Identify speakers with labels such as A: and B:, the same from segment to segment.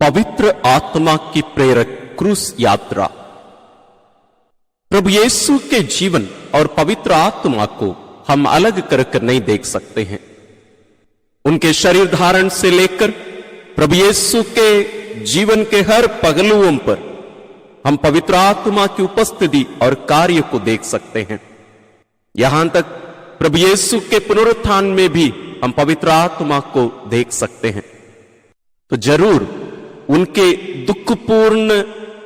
A: पवित्र आत्मा की प्रेरक क्रूस यात्रा। प्रभु यीशु के जीवन और पवित्र आत्मा को हम अलग कर नहीं देख सकते हैं। उनके शरीर धारण से लेकर प्रभु यीशु के जीवन के हर पहलुओं पर हम पवित्र आत्मा की उपस्थिति और कार्य को देख सकते हैं। यहां तक प्रभु यीशु के पुनरुत्थान में भी हम पवित्र आत्मा को देख सकते हैं। तो जरूर उनके दुखपूर्ण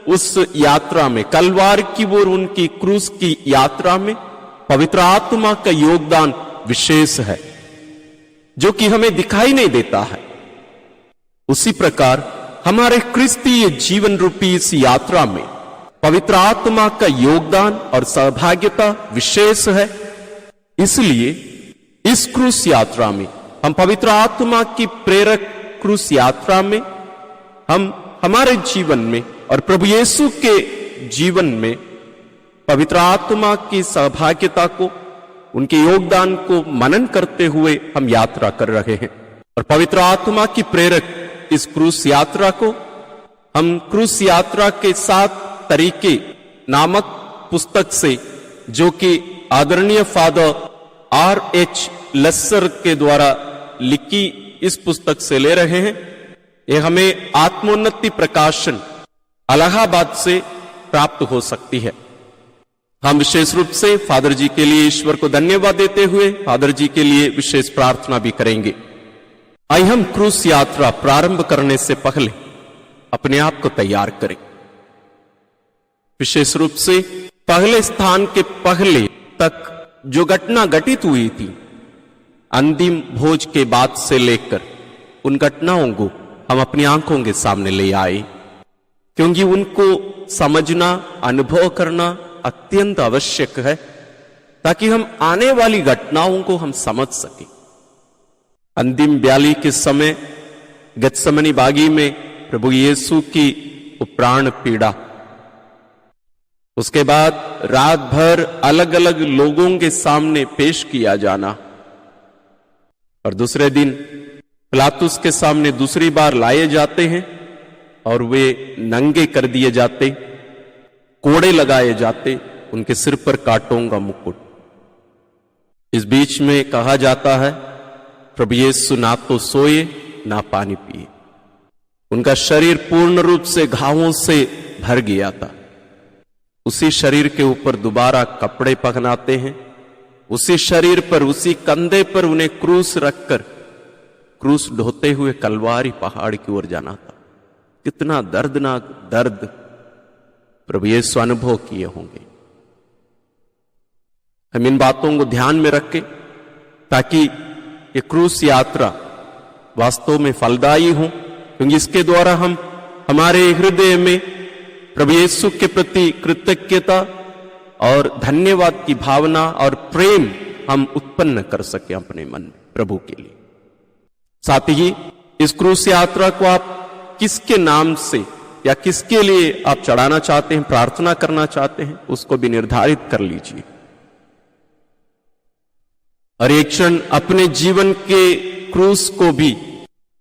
A: उस यात्रा में, कलवार की ओर उनकी क्रूस की यात्रा में पवित्र आत्मा का योगदान विशेष है, जो कि हमें दिखाई नहीं देता है। उसी प्रकार हमारे क्रिस्तीय जीवन रूपी इस यात्रा में पवित्र आत्मा का योगदान और सहभागिता विशेष है। इसलिए इस क्रूस यात्रा में, हम पवित्र आत्मा की प्रेरक क्रूस यात्रा में, हम हमारे जीवन में और प्रभु यीशु के जीवन में पवित्र आत्मा की सहभागिता को, उनके योगदान को मनन करते हुए हम यात्रा कर रहे हैं। और पवित्र आत्मा की प्रेरक इस क्रूस यात्रा को हम क्रूस यात्रा के 7 तरीके नामक पुस्तक से, जो कि आदरणीय फादर R.H. लस्सर के द्वारा लिखी इस पुस्तक से ले रहे हैं। यह हमें आत्मोन्नति प्रकाशन इलाहाबाद से प्राप्त हो सकती है। हम विशेष रूप से फादर जी के लिए ईश्वर को धन्यवाद देते हुए फादर जी के लिए विशेष प्रार्थना भी करेंगे। आइए हम क्रूस यात्रा प्रारंभ करने से पहले अपने आप को तैयार करें। विशेष रूप से पहले स्थान के पहले तक जो घटना घटित हुई थी, अंतिम भोज के बाद से लेकर उन घटनाओं को हम अपनी आंखों के सामने ले आए, क्योंकि उनको समझना, अनुभव करना अत्यंत आवश्यक है, ताकि हम आने वाली घटनाओं को हम समझ सकें। अंतिम ब्याली के समय गत्समनी बागी में प्रभु यीशु की प्राण पीड़ा, उसके बाद रात भर अलग अलग लोगों के सामने पेश किया जाना, और दूसरे दिन पिलातुस के सामने दूसरी बार लाए जाते हैं और वे नंगे कर दिए जाते, कोड़े लगाए जाते, उनके सिर पर कांटों का मुकुट। इस बीच में कहा जाता है प्रभु यीशु ना तो सोए ना पानी पिए। उनका शरीर पूर्ण रूप से घावों से भर गया था। उसी शरीर के ऊपर दोबारा कपड़े पहनाते हैं, उसी शरीर पर, उसी कंधे पर उन्हें क्रूस रखकर क्रूस ढोते हुए कलवारी पहाड़ की ओर जाना था। कितना दर्दनाक दर्द प्रभु यीशु अनुभव किए होंगे। हम इन बातों को ध्यान में रखें ताकि ये क्रूस यात्रा वास्तव में फलदायी हो, क्योंकि इसके द्वारा हम हमारे हृदय में प्रभु यीशु के प्रति कृतज्ञता और धन्यवाद की भावना और प्रेम हम उत्पन्न कर सके अपने मन में प्रभु के लिए। साथ ही इस क्रूस यात्रा को आप किसके नाम से या किसके लिए आप चढ़ाना चाहते हैं, प्रार्थना करना चाहते हैं, उसको भी निर्धारित कर लीजिए। और एक क्षण अपने जीवन के क्रूस को भी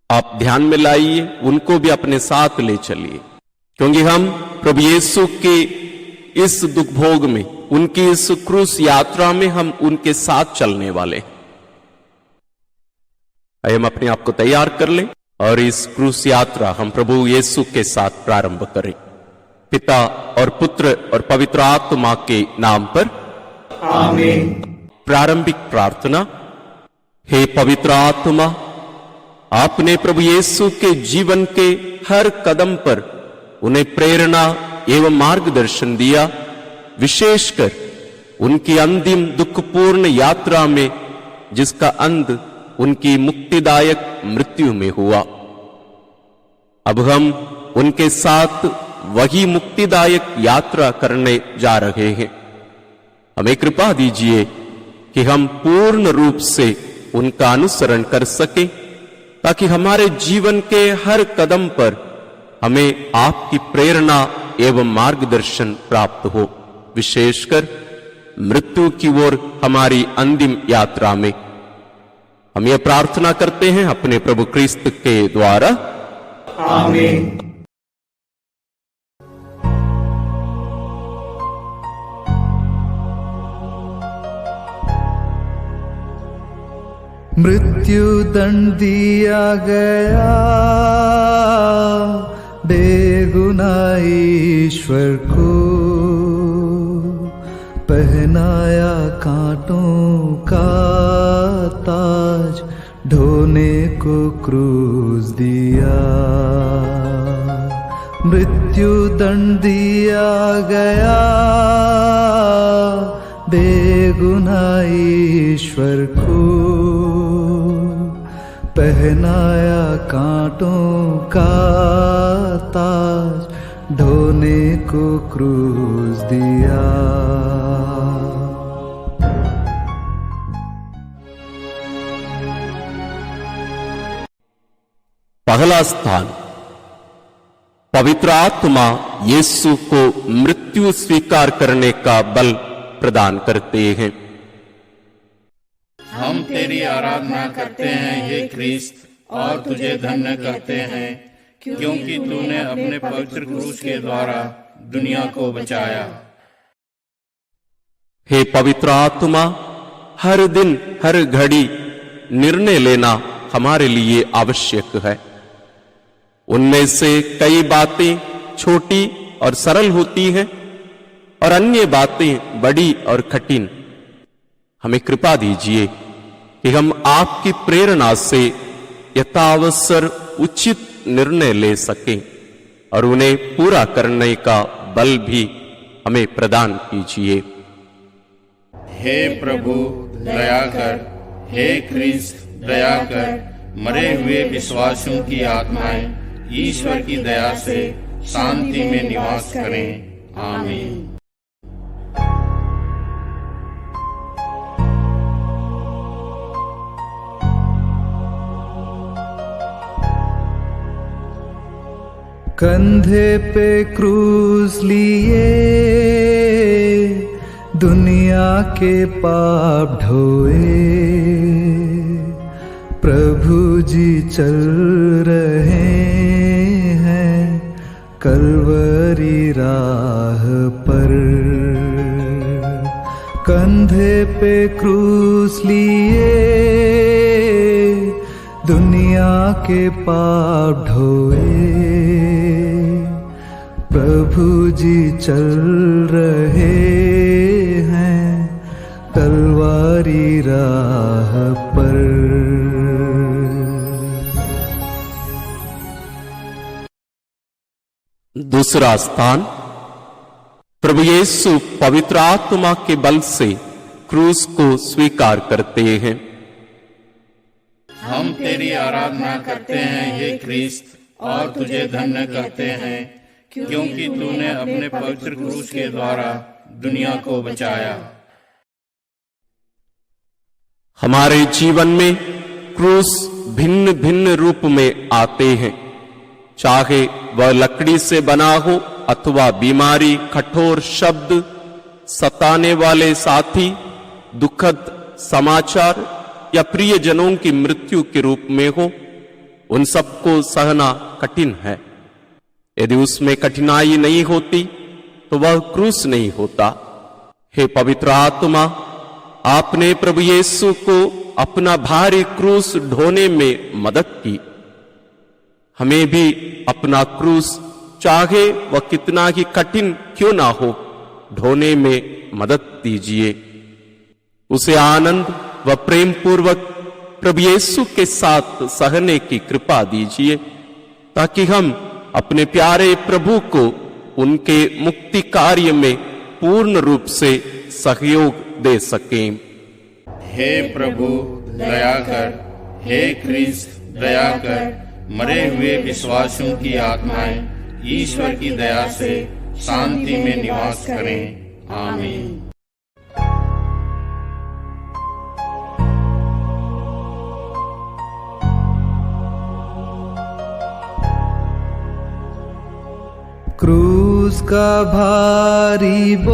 A: आप ध्यान में लाइए, उनको भी अपने साथ ले चलिए, क्योंकि हम प्रभु यीशु के इस दुख भोग में, उनकी इस क्रूस यात्रा में हम उनके साथ चलने वाले हैं। आइए हम अपने आप को तैयार कर लें और इस क्रूस यात्रा हम प्रभु यीशु के साथ प्रारंभ करें। पिता और पुत्र और पवित्र आत्मा के नाम पर
B: आमीन।
A: प्रारंभिक प्रार्थना। हे पवित्र आत्मा, आपने प्रभु यीशु के जीवन के हर कदम पर उन्हें प्रेरणा एवं मार्गदर्शन दिया, विशेषकर उनकी अंतिम दुखपूर्ण यात्रा में, जिसका अंत उनकी मुक्तिदायक मृत्यु में हुआ। अब हम उनके साथ वही मुक्तिदायक यात्रा करने जा रहे हैं। हमें कृपा दीजिए कि हम पूर्ण रूप से उनका अनुसरण कर सकें, ताकि हमारे जीवन के हर कदम पर हमें आपकी प्रेरणा एवं मार्गदर्शन प्राप्त हो, विशेषकर मृत्यु की ओर हमारी अंतिम यात्रा में। हम यह प्रार्थना करते हैं अपने प्रभु क्रिस्त के द्वारा,
B: आमीन। मृत्यु दंड दिया गया बेगुनाह ईश्वर को, पहनाया कांटों का ताज, ढोने को क्रूस दिया। मृत्यु दंड दिया गया बेगुनाह ईश्वर को, पहनाया कांटों का ताज, ढोने को क्रूस दिया।
A: पहला स्थान, पवित्र आत्मा यीशु को मृत्यु स्वीकार करने का बल प्रदान करते हैं।
C: हम तेरी आराधना करते हैं हे क्रिस्त, और तुझे धन्य करते हैं क्योंकि तूने अपने पवित्र क्रूस के द्वारा दुनिया को बचाया।
A: हे पवित्र आत्मा, हर दिन हर घड़ी निर्णय लेना हमारे लिए आवश्यक है। उनमें से कई बातें छोटी और सरल होती हैं और अन्य बातें बड़ी और कठिन। हमें कृपा दीजिए कि हम आपकी प्रेरणा से यथावसर उचित निर्णय ले सकें और उन्हें पूरा करने का बल भी हमें प्रदान कीजिए।
C: हे प्रभु दया कर, हे क्रिस्त दया कर। मरे हुए विश्वासियों की आत्माएं ईश्वर की दया से शांति में निवास करें। आमीन।
B: कंधे पे क्रूस लिए दुनिया के पाप ढोए, प्रभु जी चल रहे हैं कलवरी राह पर। कंधे पे क्रूस लिए दुनिया के पाप ढोए, प्रभु जी चल रहे हैं कलवारी राह पर।
A: दूसरा स्थान, प्रभु यीशु पवित्र आत्मा के बल से क्रूस को स्वीकार करते हैं।
C: हम तेरी आराधना करते हैं हे क्रिस्त, और तुझे धन्य करते हैं क्योंकि तूने अपने पवित्र क्रूस के द्वारा दुनिया को बचाया।
A: हमारे जीवन में क्रूस भिन्न भिन्न रूप में आते हैं, चाहे वह लकड़ी से बना हो अथवा बीमारी, कठोर शब्द, सताने वाले साथी, दुखद समाचार या प्रियजनों की मृत्यु के रूप में हो। उन सबको सहना कठिन है। यदि उसमें कठिनाई नहीं होती तो वह क्रूस नहीं होता। हे पवित्र आत्मा, आपने प्रभु यीशु को अपना भारी क्रूस ढोने में मदद की। हमें भी अपना क्रूस, चाहे वह कितना ही कठिन क्यों ना हो, ढोने में मदद दीजिए। उसे आनंद व प्रेम पूर्वक प्रभु यीशु के साथ सहने की कृपा दीजिए, ताकि हम अपने प्यारे प्रभु को उनके मुक्ति कार्य में पूर्ण रूप से सहयोग दे सकें।
C: हे प्रभु दया कर, हे क्रिस्त दया कर। मरे हुए विश्वासियों की आत्माएं ईश्वर की दया से शांति में निवास करें। आमीन।
B: क्रूस का भारी बोझ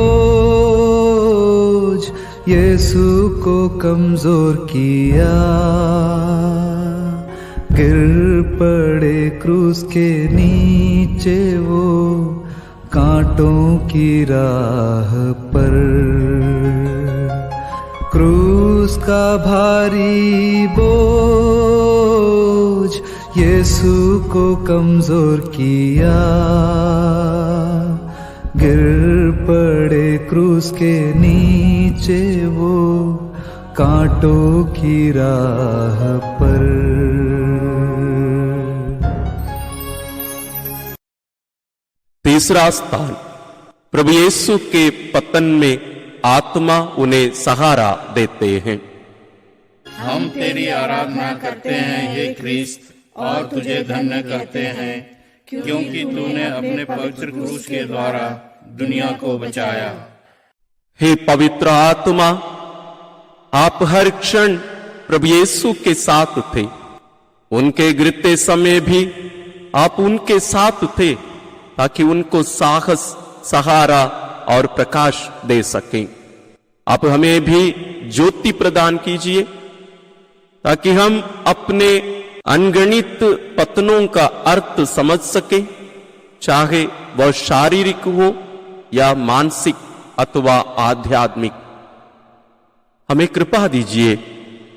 B: यीशु को कमजोर किया, गिर पड़े क्रूस के नीचे वो कांटों की राह पर। क्रूस क्रूस का भारी बोझ यीशु को कमजोर किया, गिर पड़े क्रूस के नीचे वो कांटों की राह पर।
A: तीसरा स्थान, प्रभु यीशु के पतन में आत्मा उन्हें सहारा देते हैं।
C: हम तेरी आराधना करते हैं हे क्रिस्त, और तुझे धन्य कहते हैं क्योंकि तूने अपने पवित्र क्रूस के द्वारा दुनिया को बचाया।
A: हे पवित्र आत्मा, आप हर क्षण प्रभु यीशु के साथ थे। उनके गिरते समय भी आप उनके साथ थे ताकि उनको साहस, सहारा और प्रकाश दे सकें। आप हमें भी ज्योति प्रदान कीजिए ताकि हम अपने अनगणित पतनों का अर्थ समझ सकें, चाहे वह शारीरिक हो या मानसिक अथवा आध्यात्मिक। हमें कृपा दीजिए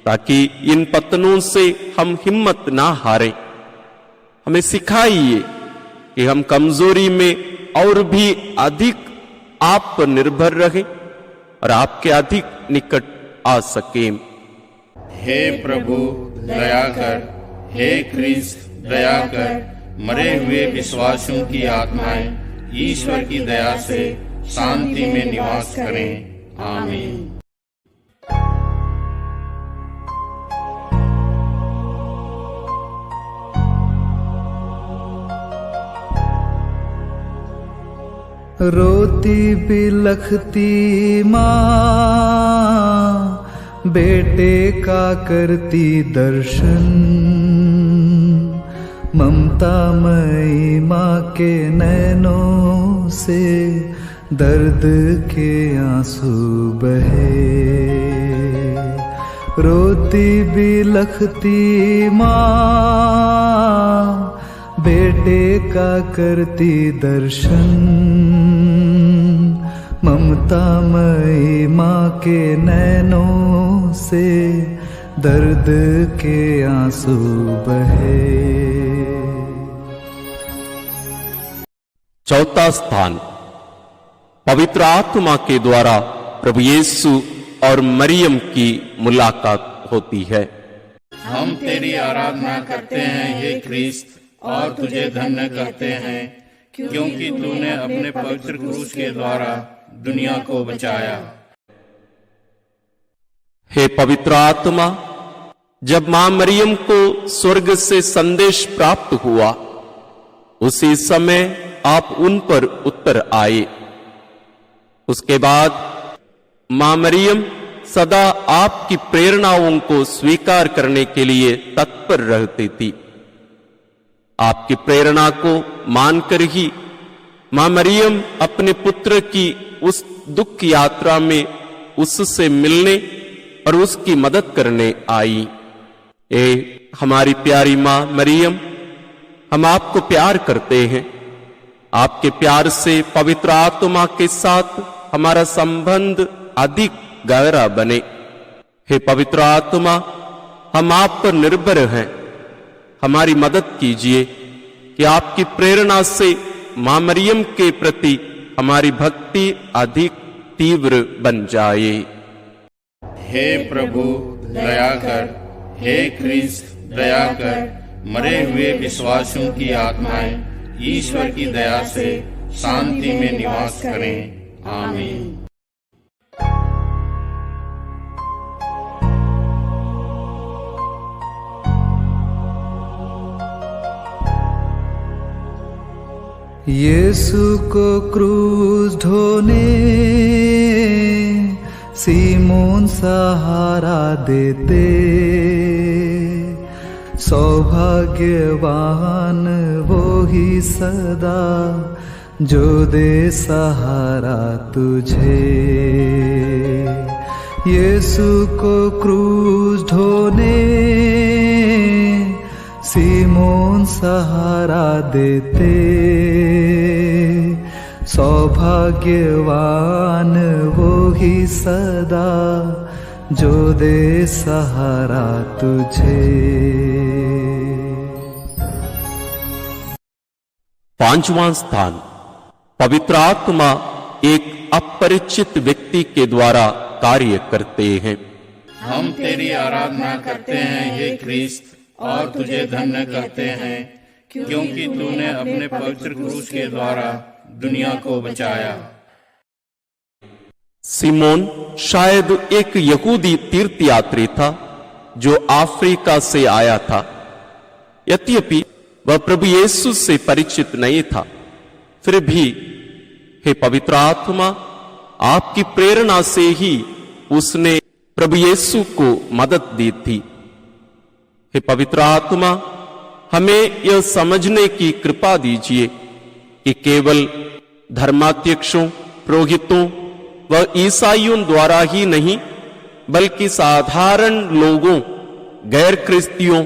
A: ताकि इन पतनों से हम हिम्मत ना हारें। हमें सिखाइए कि हम कमजोरी में और भी अधिक आप पर निर्भर रहें और आपके अधिक निकट आ सकें।
C: हे प्रभु दया कर, हे क्रिस्त दया कर, मरे हुए विश्वासियों की आत्माएं ईश्वर की दया से शांति में निवास करें। आमीन।
B: रोती बिलखती माँ बेटे का करती दर्शन, ममतामयी माँ के नैनों से दर्द के आंसू बहे। रोती बिलखती माँ बेटे का करती दर्शन, ममतामयी माँ के नैनों से दर्द के आंसू बहे।
A: चौथा स्थान, पवित्र आत्मा के द्वारा प्रभु यीशु और मरियम की मुलाकात होती है।
C: हम तेरी आराधना करते हैं हे क्रिस्त, और तुझे धन्य कहते हैं क्योंकि तूने अपने पवित्र क्रूस के द्वारा दुनिया को बचाया।
A: हे पवित्र आत्मा, जब मां मरियम को स्वर्ग से संदेश प्राप्त हुआ, उसी समय आप उन पर उतर आए। उसके बाद मां मरियम सदा आपकी प्रेरणाओं को स्वीकार करने के लिए तत्पर रहती थी। आपकी प्रेरणा को मानकर ही मां मरियम अपने पुत्र की उस दुख यात्रा में उससे मिलने और उसकी मदद करने आई। ए हमारी प्यारी मां मरियम, हम आपको प्यार करते हैं। आपके प्यार से पवित्र आत्मा के साथ हमारा संबंध अधिक गहरा बने। हे पवित्र आत्मा, हम आप पर निर्भर हैं। हमारी मदद कीजिए कि आपकी प्रेरणा से मां मरियम के प्रति हमारी भक्ति अधिक तीव्र बन जाए।
C: हे प्रभु दया कर, हे क्रिस्त दया कर, मरे हुए विश्वासियों की आत्माएं ईश्वर की दया से शांति में निवास करें। आमीन।
B: यीशु को क्रूस ढोने सीमोन सहारा देते, सौभाग्यवान वो ही सदा जो दे सहारा तुझे। यीशु को क्रूस ढोने सीमोन सहारा देते, सौभाग्यवान वो ही सदा जो दे सहारा तुझे।
A: पांचवां स्थान, पवित्र आत्मा एक अपरिचित व्यक्ति के द्वारा कार्य करते हैं।
C: हम तेरी आराधना करते हैं हे क्रिस्त, और तुझे धन्य करते हैं क्योंकि तूने अपने पवित्र क्रूस के द्वारा दुनिया को बचाया।
A: सिमोन शायद एक यहूदी तीर्थयात्री था जो अफ्रीका से आया था। यद्यपि वह प्रभु यीशु से परिचित नहीं था, फिर भी हे पवित्र आत्मा, आपकी प्रेरणा से ही उसने प्रभु यीशु को मदद दी थी। हे पवित्र आत्मा, हमें यह समझने की कृपा दीजिए कि केवल धर्माध्यक्षों, पुरोहितों व ईसाइयों द्वारा ही नहीं, बल्कि साधारण लोगों, गैर ख्रिस्तियों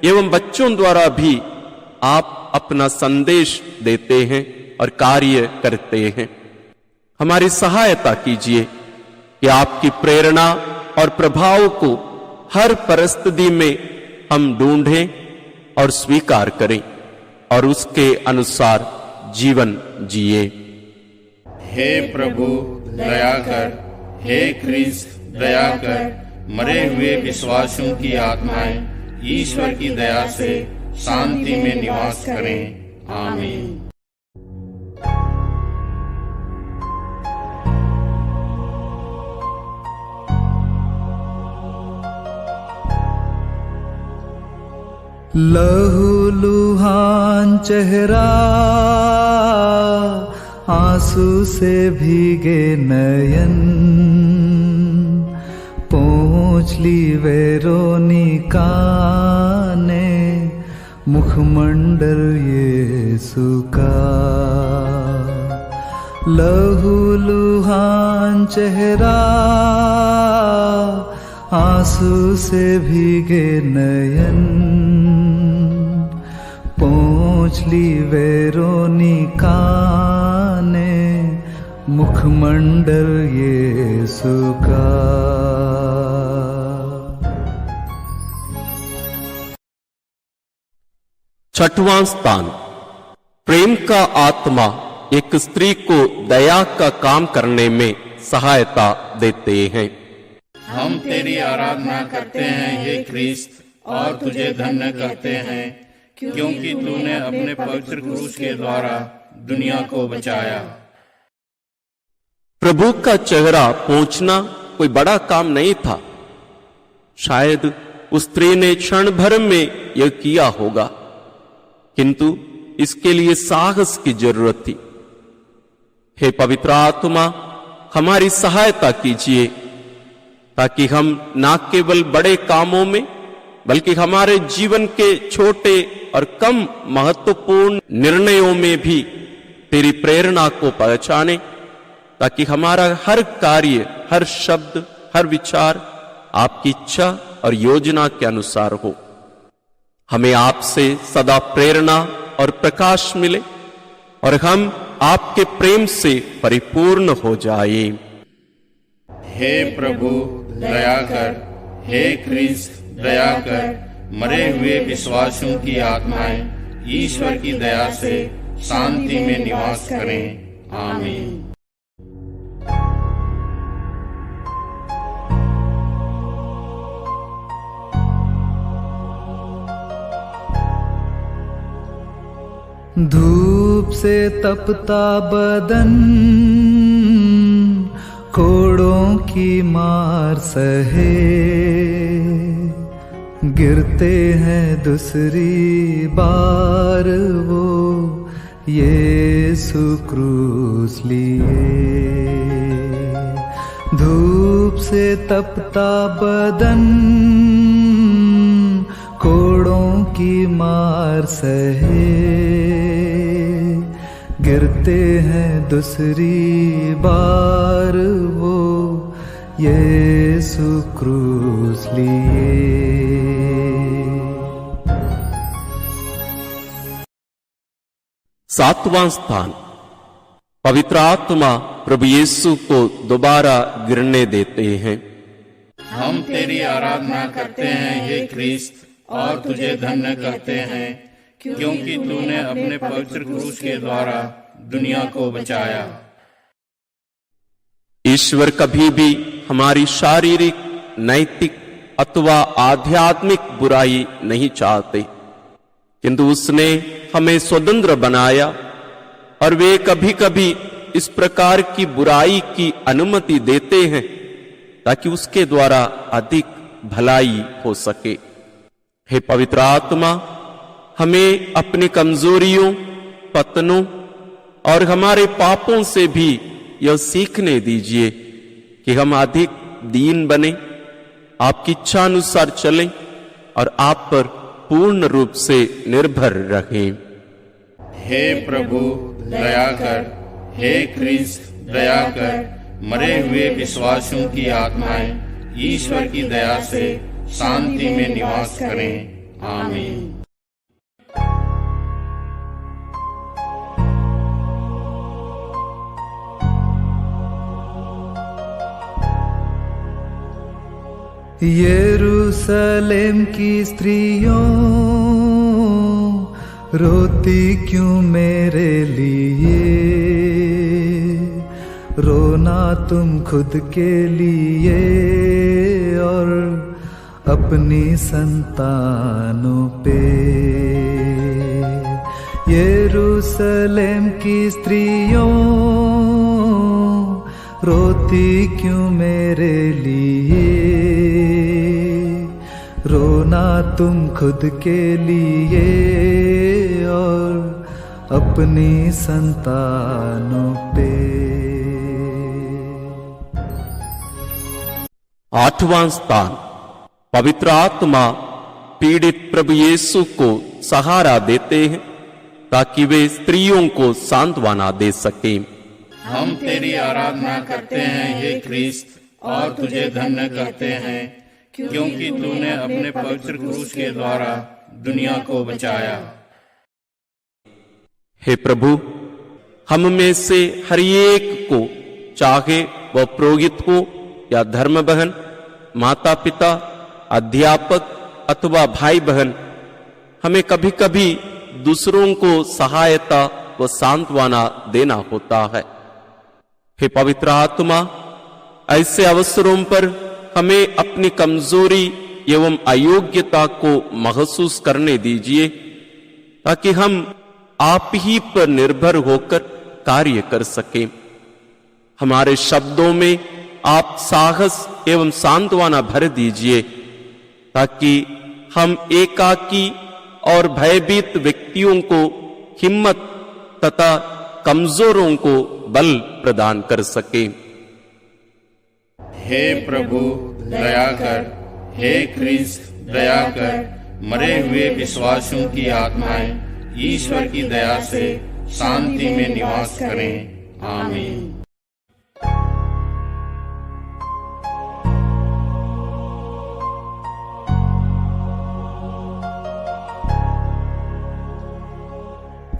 A: एवं बच्चों द्वारा भी आप अपना संदेश देते हैं और कार्य करते हैं। हमारी सहायता कीजिए कि आपकी प्रेरणा और प्रभाव को हर परिस्थिति में हम ढूंढें और स्वीकार करें और उसके अनुसार जीवन जिए।
C: हे प्रभु दया कर, हे क्रिस्त दया कर, मरे हुए विश्वासियों की आत्माएं ईश्वर की दया से शांति में निवास करें। आमीन।
B: लहूलुहान चेहरा, आंसू से भीगे नयन, पोंछ ली वेरोनिका ने मुखमंडल यीशु का। लहूलुहान चेहरा, आंसू से भीगे नयन, पोंछ ली वेरोनिका ने मुखमंडल यीशु का।
A: छठवां स्थान, प्रेम का आत्मा एक स्त्री को दया का काम करने में सहायता देते हैं।
C: हम तेरी आराधना करते हैं हे क्रिस्त, और तुझे धन्य करते हैं क्योंकि तूने अपने पवित्र क्रूस के द्वारा दुनिया को बचाया।
A: प्रभु का चेहरा पोंछना कोई बड़ा काम नहीं था। शायद उस स्त्री ने क्षण भर में यह किया होगा, किंतु इसके लिए साहस की जरूरत थी। हे पवित्र आत्मा, हमारी सहायता कीजिए ताकि हम न केवल बड़े कामों में, बल्कि हमारे जीवन के छोटे और कम महत्वपूर्ण निर्णयों में भी तेरी प्रेरणा को पहचाने, ताकि हमारा हर कार्य, हर शब्द, हर विचार आपकी इच्छा और योजना के अनुसार हो। हमें आपसे सदा प्रेरणा और प्रकाश मिले और हम आपके प्रेम से परिपूर्ण हो जाएं।
C: हे प्रभु दया कर, हे क्रिस्त दया कर, मरे हुए विश्वासियों की आत्माएं ईश्वर की दया से शांति में निवास करें। आमीन।
B: धूप से तपता बदन, कोड़ों की मार सहे, गिरते हैं दूसरी बार वो यीशु क्रूस लिए। धूप से तपता बदन, कोड़ों की मार सहे, गिरते हैं दूसरी बार वो यीशु क्रूस लिए।
A: सातवां स्थान, पवित्र आत्मा प्रभु यीशु को दोबारा गिरने देते हैं।
C: हम तेरी आराधना करते हैं हे क्रिस्त, और तुझे धन्य कहते हैं, क्योंकि तूने अपने पवित्र क्रूस के द्वारा दुनिया को बचाया।
A: ईश्वर कभी भी हमारी शारीरिक, नैतिक अथवा आध्यात्मिक बुराई नहीं चाहते, किंतु उसने हमें स्वतंत्र बनाया और वे कभी कभी इस प्रकार की बुराई की अनुमति देते हैं ताकि उसके द्वारा अधिक भलाई हो सके। हे पवित्र आत्मा, हमें अपनी कमजोरियों, पतनों और हमारे पापों से भी यह सीखने दीजिए कि हम अधिक दीन बने, आपकी इच्छा अनुसार चलें और आप पर पूर्ण रूप से निर्भर रहें।
C: हे प्रभु दया कर, हे क्रिस्त दया कर, मरे हुए विश्वासियों की आत्माएं ईश्वर की दया से शांति में निवास करें। आमीन।
B: यरूशलेम की स्त्रियों रोती क्यों मेरे लिए, रोना तुम खुद के लिए और अपनी संतानों पे। यरूशलेम की स्त्रियों रोती क्यों मेरे लिए, रोना तुम खुद के लिए और अपनी संतानों पे।
A: 8वां स्थान, पवित्र आत्मा पीड़ित प्रभु यीशु को सहारा देते हैं ताकि वे स्त्रियों को सांत्वना दे सकें।
C: हम तेरी आराधना करते हैं हे क्रिस्त, और तुझे धन्य कहते हैं, क्योंकि तूने अपने पवित्र क्रूस के द्वारा दुनिया को बचाया।
A: हे प्रभु, हम में से हर एक को, चाहे वह पुरोहित हो या धर्म बहन, माता पिता, अध्यापक अथवा भाई बहन, हमें कभी कभी दूसरों को सहायता व सांत्वना देना होता है। हे पवित्र आत्मा, ऐसे अवसरों पर हमें अपनी कमजोरी एवं अयोग्यता को महसूस करने दीजिए ताकि हम आप ही पर निर्भर होकर कार्य कर सकें। हमारे शब्दों में आप साहस एवं सांत्वना भर दीजिए ताकि हम एकाकी और भयभीत व्यक्तियों को हिम्मत तथा कमजोरों को बल प्रदान कर सके।
C: हे प्रभु दया कर, हे क्रिस्त दया कर, मरे हुए विश्वासियों की आत्माएं ईश्वर की दया से शांति में निवास करें। आमीन।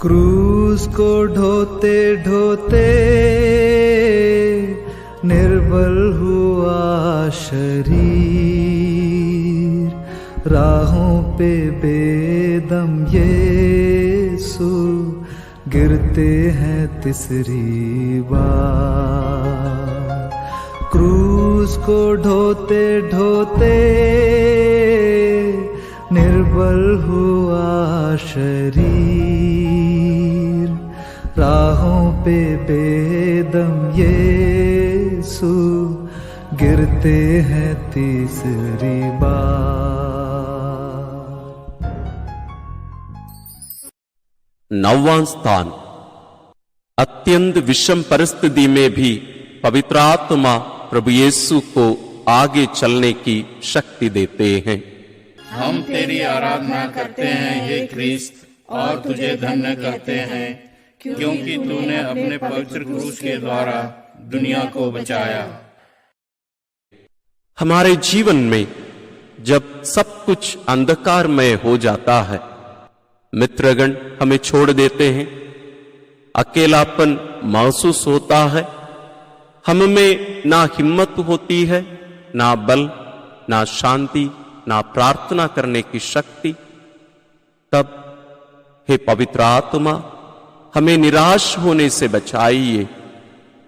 B: क्रूस को ढोते ढोते निर्बल हुआ शरीर, राहों पे बेदम यीशु गिरते हैं तीसरी बार। क्रूस को ढोते ढोते निर्बल हुआ शरीर, राहों पे बेदम यीशु गिरते हैं तीसरी बार।
A: 9वां स्थान, अत्यंत विषम परिस्थिति में भी पवित्र आत्मा प्रभु यीशु को आगे चलने की शक्ति देते हैं।
C: हम तेरी आराधना करते हैं हे क्रिस्त, और तुझे धन्य कहते हैं, क्योंकि तूने अपने पवित्र क्रूस के द्वारा दुनिया को बचाया।
A: हमारे जीवन में जब सब कुछ अंधकारमय हो जाता है, मित्रगण हमें छोड़ देते हैं, अकेलापन महसूस होता है, हम में ना हिम्मत होती है, ना बल, ना शांति, ना प्रार्थना करने की शक्ति, तब हे पवित्र आत्मा हमें निराश होने से बचाइए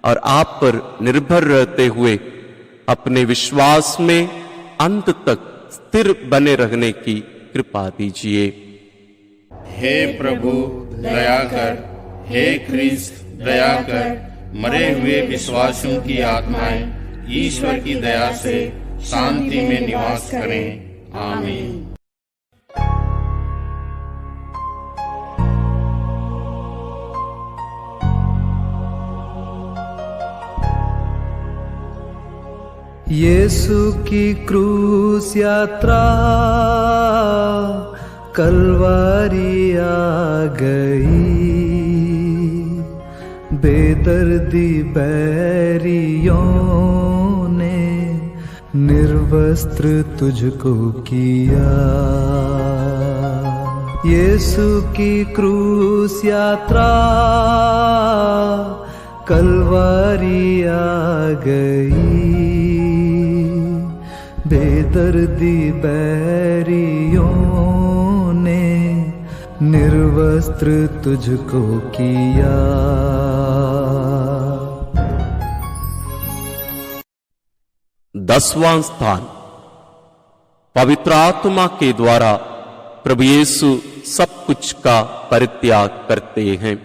A: और आप पर निर्भर रहते हुए अपने विश्वास में अंत तक स्थिर बने रहने की कृपा दीजिए।
C: हे प्रभु दया कर, हे ख्रीस्त दया कर, मरे हुए विश्वासियों की आत्माएं ईश्वर की दया से शांति में निवास करें। आमीन।
B: यीशु की क्रूस यात्रा कलवारी आ गई, बेदर्दी बैरियों ने निर्वस्त्र तुझको किया। यीशु की क्रूस यात्रा कलवारी आ गई, बेदर्दी बैरियों ने निर्वस्त्र तुझको किया।
A: दसवां स्थान, पवित्र आत्मा के द्वारा प्रभु यीशु सब कुछ का परित्याग करते हैं।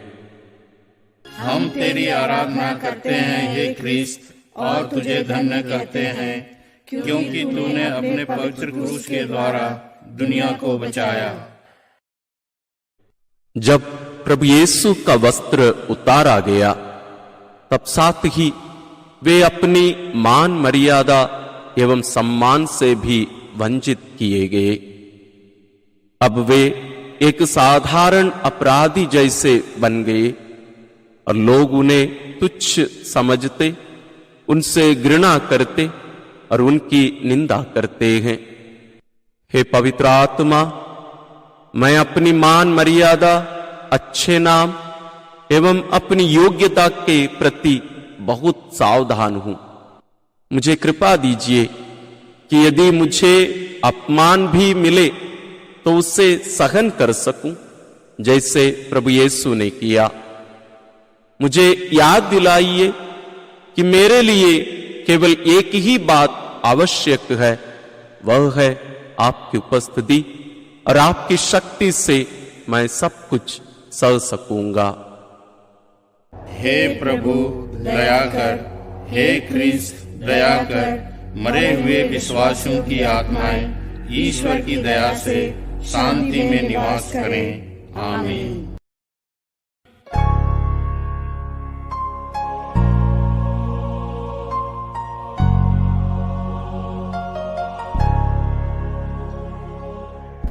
C: हम तेरी आराधना करते हैं हे ख्रीस्त, और तुझे धन्य कहते हैं क्योंकि तूने अपने पवित्र क्रूस के द्वारा दुनिया को बचाया।
A: जब प्रभु यीशु का वस्त्र उतारा गया, तब साथ ही वे अपनी मान मर्यादा एवं सम्मान से भी वंचित किए गए। अब वे एक साधारण अपराधी जैसे बन गए और लोग उन्हें तुच्छ समझते, उनसे घृणा करते और उनकी निंदा करते हैं। हे पवित्र आत्मा, मैं अपनी मान मर्यादा, अच्छे नाम एवं अपनी योग्यता के प्रति बहुत सावधान हूं। मुझे कृपा दीजिए कि यदि मुझे अपमान भी मिले तो उसे सहन कर सकूं, जैसे प्रभु यीशु ने किया। मुझे याद दिलाइए कि मेरे लिए केवल एक ही बात आवश्यक है, वह है आपकी उपस्थिति, और आपकी शक्ति से मैं सब कुछ सह सकूंगा।
C: हे प्रभु दया कर, हे ख्रीस्त दया कर, मरे हुए विश्वासियों की आत्माएं ईश्वर की दया से शांति में निवास करें। आमीन।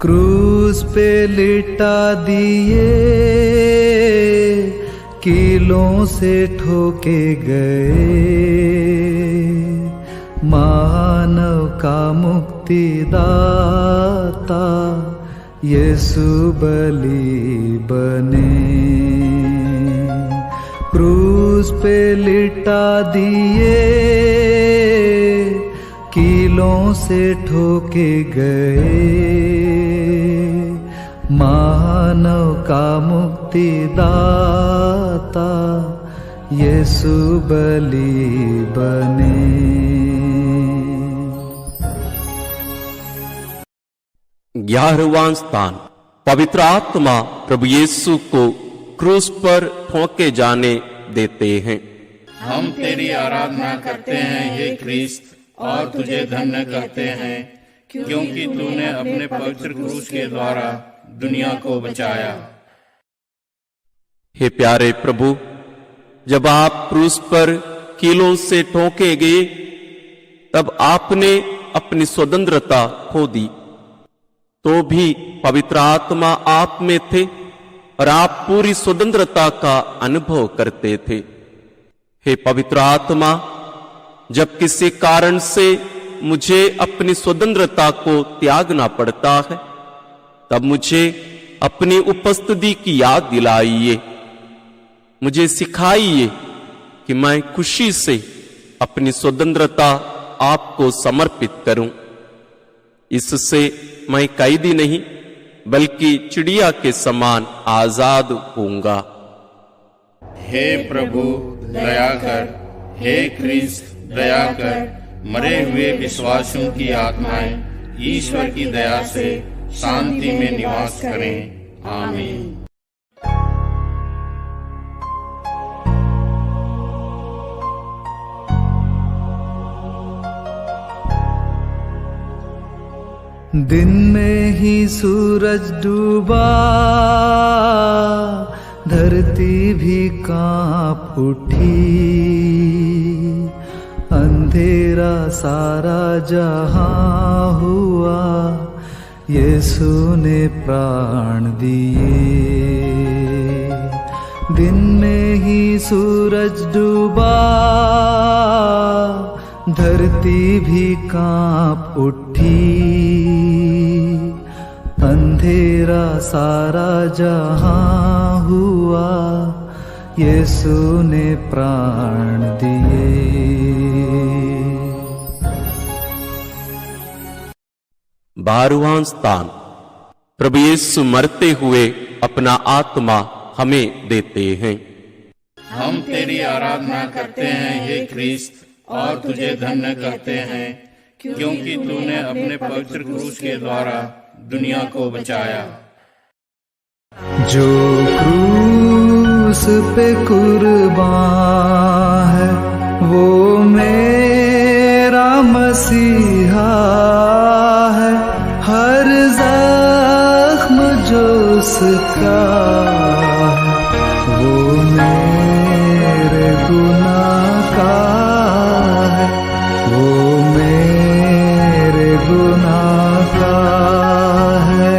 B: क्रूस पे लिटा दिए, कीलों से ठोके गए, मानव का मुक्तिदाता यीशु बलि बने। क्रूस पे लिटा दिए, कीलों से ठोके गए, मानव का मुक्तिदाता यीशु बलि बने।
A: 11वां स्थान, पवित्र आत्मा प्रभु यीशु को क्रूस पर ठोके जाने देते हैं।
C: हम तेरी आराधना करते हैं हे ख्रीस्त, और तुझे धन्य कहते हैं क्योंकि तूने अपने पवित्र क्रूस के द्वारा दुनिया को बचाया।
A: हे प्यारे प्रभु, जब आप क्रूस पर कीलों से ठोके गए, तब आपने अपनी स्वतंत्रता खो दी, तो भी पवित्र आत्मा आप में थे और आप पूरी स्वतंत्रता का अनुभव करते थे। हे पवित्र आत्मा, जब किसी कारण से मुझे अपनी स्वतंत्रता को त्यागना पड़ता है, तब मुझे अपनी उपस्थिति की याद दिलाइए। मुझे सिखाइए कि मैं खुशी से अपनी स्वतंत्रता आपको समर्पित करूं इससे मैं कैदी नहीं बल्कि चिड़िया के समान आजाद होऊंगा।
C: हे प्रभु दया कर, हे क्रिस्त दया कर, मरे हुए विश्वासियों की आत्माएं ईश्वर की दया से शांति में निवास करें। आमीन।
B: दिन में ही सूरज डूबा, धरती भी कांप उठी, अंधेरा सारा जहां हुआ, यीशु ने प्राण दिए। दिन में ही सूरज डूबा, धरती भी कांप उठी, अंधेरा सारा जहां हुआ, यीशु ने प्राण दिए।
A: बारहवां स्थान, प्रभु यीशु मरते हुए अपना आत्मा हमें देते हैं।
C: हम तेरी आराधना करते हैं हे क्रिस्त, और तुझे धन्य करते हैं क्योंकि तूने अपने पवित्र क्रूस के द्वारा दुनिया को बचाया।
B: जो क्रूस पे कुर्बान है वो मेरा मसीहा है, हर जख्म जो उसका है वो मेरे गुनाह का है, वो मेरे गुनाह का है।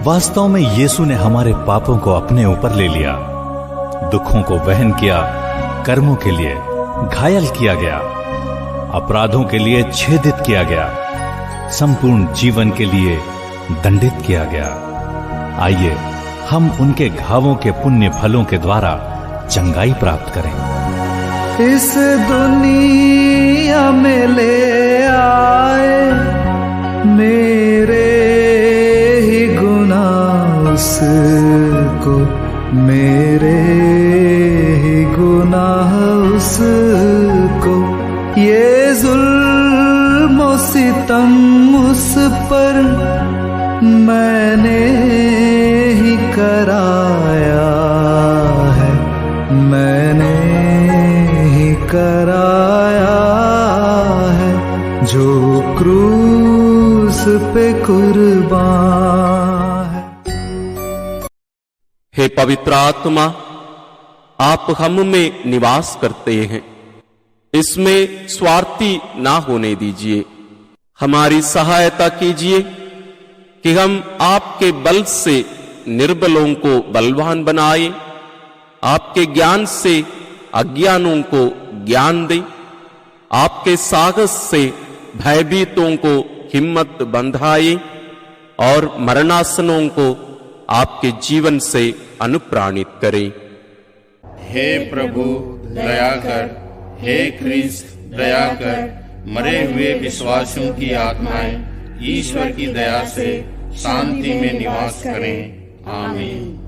D: वास्तव में यीशु ने हमारे पापों को अपने ऊपर ले लिया, दुखों को वहन किया, कर्मों के लिए घायल किया गया, अपराधों के लिए छेदित किया गया, संपूर्ण जीवन के लिए दंडित किया गया। आइए हम उनके घावों के पुण्य फलों के द्वारा चंगाई प्राप्त करें।
B: इस दुनिया में ले आए मेरे ही गुनाह उसको, मेरे ही गुनाह उसको, ये जुल्म और सितम उस पर मैंने ही कराया है, मैंने ही कराया है, जो क्रूस पे कुर्बान है।
A: हे पवित्र आत्मा, आप हम में निवास करते हैं, इसमें स्वार्थी ना होने दीजिए। हमारी सहायता कीजिए कि हम आपके बल से निर्बलों को बलवान बनाए, आपके ज्ञान से अज्ञानों को ज्ञान दे, आपके साहस से भयभीतों को हिम्मत बंधाए और मरणासनों को आपके जीवन से अनुप्राणित करें।
C: हे प्रभु दया कर, हे क्रिस्त दया कर, मरे हुए विश्वासियों की आत्माएं ईश्वर की दया से शांति में निवास करें। आमीन।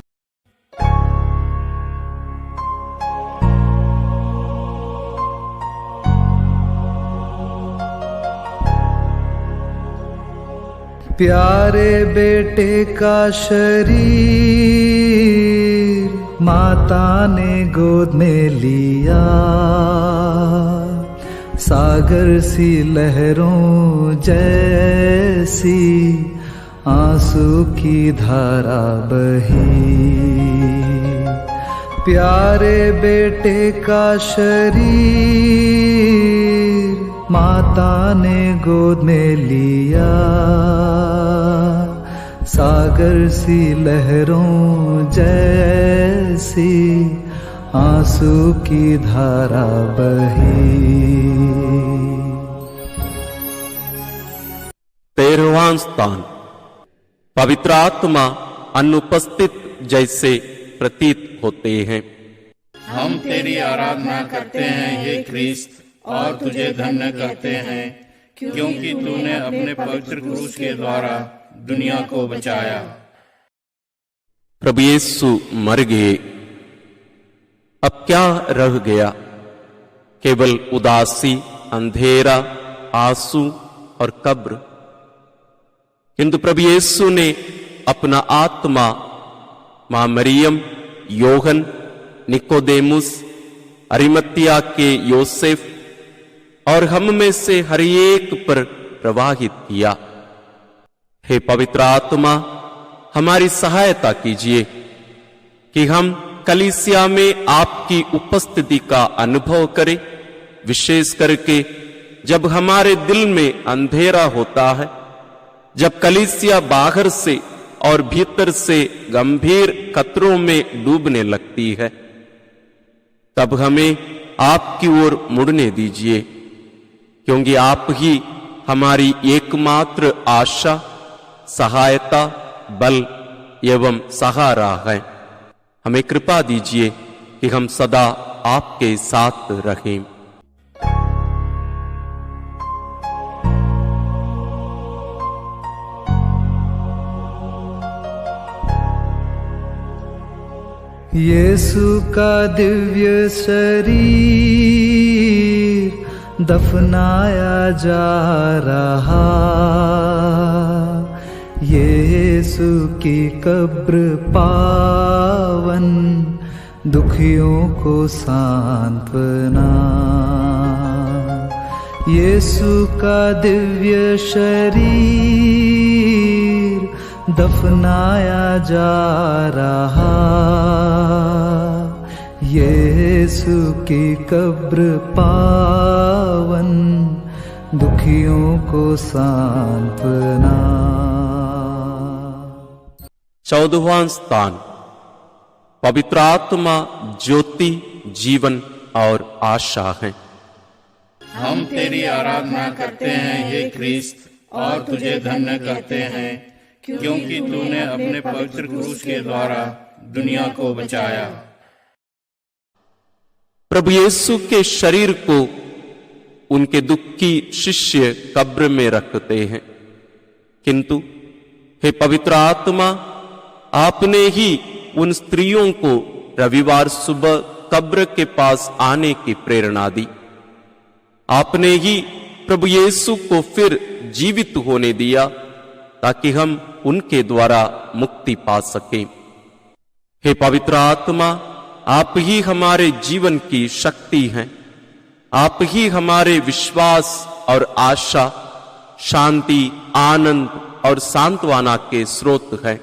B: प्यारे बेटे का शरीर माता ने गोद में लिया, सागर सी लहरों जैसी आंसू की धारा बही। प्यारे बेटे का शरीर माता ने गोद में लिया, सागर सी लहरों जैसी आंसू की धारा बही।
A: 13वां स्थान, पवित्र आत्मा अनुपस्थित जैसे प्रतीत होते हैं।
C: हम तेरी आराधना करते हैं हे क्रिस्त, और तुझे धन्य करते हैं क्योंकि तूने अपने पवित्र क्रूस के द्वारा दुनिया को बचाया।
A: प्रभु यीशु मर गए, अब क्या रह गया? केवल उदासी, अंधेरा, आंसू और कब्र। किंतु प्रभु यीशु ने अपना आत्मा मां मरियम, योहन, निकोदेमुस, अरिमतिया के योसेफ और हम में से हर एक पर प्रवाहित किया। हे पवित्र आत्मा, हमारी सहायता कीजिए कि हम कलीसिया में आपकी उपस्थिति का अनुभव करें, विशेष करके जब हमारे दिल में अंधेरा होता है, जब कलीसिया बाहर से और भीतर से गंभीर खतरों में डूबने लगती है, तब हमें आपकी ओर मुड़ने दीजिए, क्योंकि आप ही हमारी एकमात्र आशा, सहायता, बल एवं सहारा है। हमें कृपा दीजिए कि हम सदा आपके साथ रहें।
B: यीशु का दिव्य शरीर दफनाया जा रहा, यीशु की कब्र पावन, दुखियों को सांत्वना। यीशु का दिव्य शरीर दफनाया जा रहा, यीशु की कब्र पावन, दुखियों को सांत्वना।
A: 14वां स्थान, पवित्र आत्मा ज्योति, जीवन और आशा है।
C: हम तेरी आराधना करते हैं हे क्रिस्त, और तुझे धन्य करते हैं, क्योंकि तूने अपने पवित्र क्रूस के द्वारा दुनिया को बचाया।
A: प्रभु यीशु के शरीर को उनके दुखी शिष्य कब्र में रखते हैं, किंतु हे पवित्र आत्मा, आपने ही उन स्त्रियों को रविवार सुबह कब्र के पास आने की प्रेरणा दी। आपने ही प्रभु यीशु को फिर जीवित होने दिया, ताकि हम उनके द्वारा मुक्ति पा सकें। हे पवित्र आत्मा, आप ही हमारे जीवन की शक्ति हैं। आप ही हमारे विश्वास और आशा, शांति, आनंद और सांत्वना के स्रोत हैं।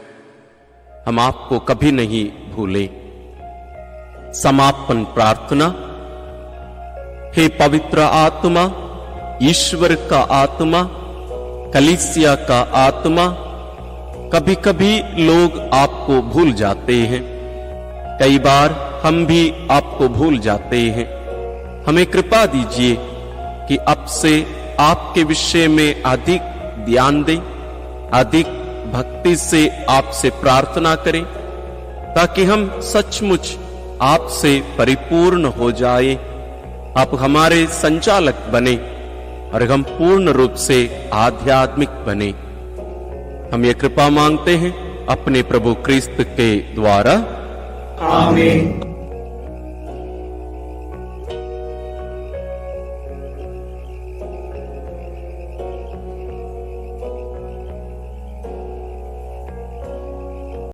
A: हम आपको कभी नहीं भूलें। समापन प्रार्थना। हे पवित्र आत्मा, ईश्वर का आत्मा, कलीसिया का आत्मा, कभी कभी लोग आपको भूल जाते हैं, कई बार हम भी आपको भूल जाते हैं। हमें कृपा दीजिए कि अब से आपके विषय में अधिक ध्यान दें, अधिक भक्ति से आपसे प्रार्थना करें, ताकि हम सचमुच आपसे परिपूर्ण हो जाएं। आप हमारे संचालक बने और हम पूर्ण रूप से आध्यात्मिक बने। हम ये कृपा मांगते हैं अपने प्रभु क्रिस्त के द्वारा, आमीन।